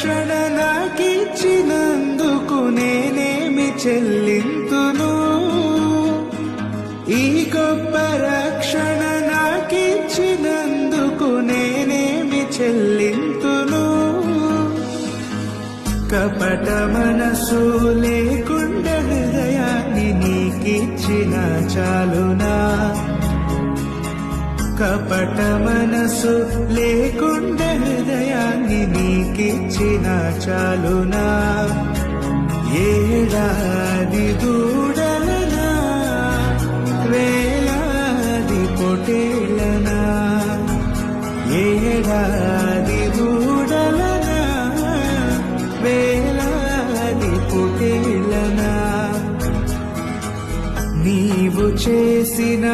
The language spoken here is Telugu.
రక్షణ నాకిచ్చినందుకు నేనేమి చెల్లింతును? ఈ గొప్ప రక్షణ నాకిచ్చినందుకు నేనేమి చెల్లింతును? కపట మనసు లేకుండా హృదయాన్ని నీకిచ్చిన చాలునా? కపట మనసు లేకుండా హృదయాన్ని నీకిచ్చిన చాలునా? ఏడాది దూడలనా, వేలాది పొటేళ్ళనా? ఏడాది దూడలనా, వేలాది పొటేళ్ళనా? నీవు చేసిన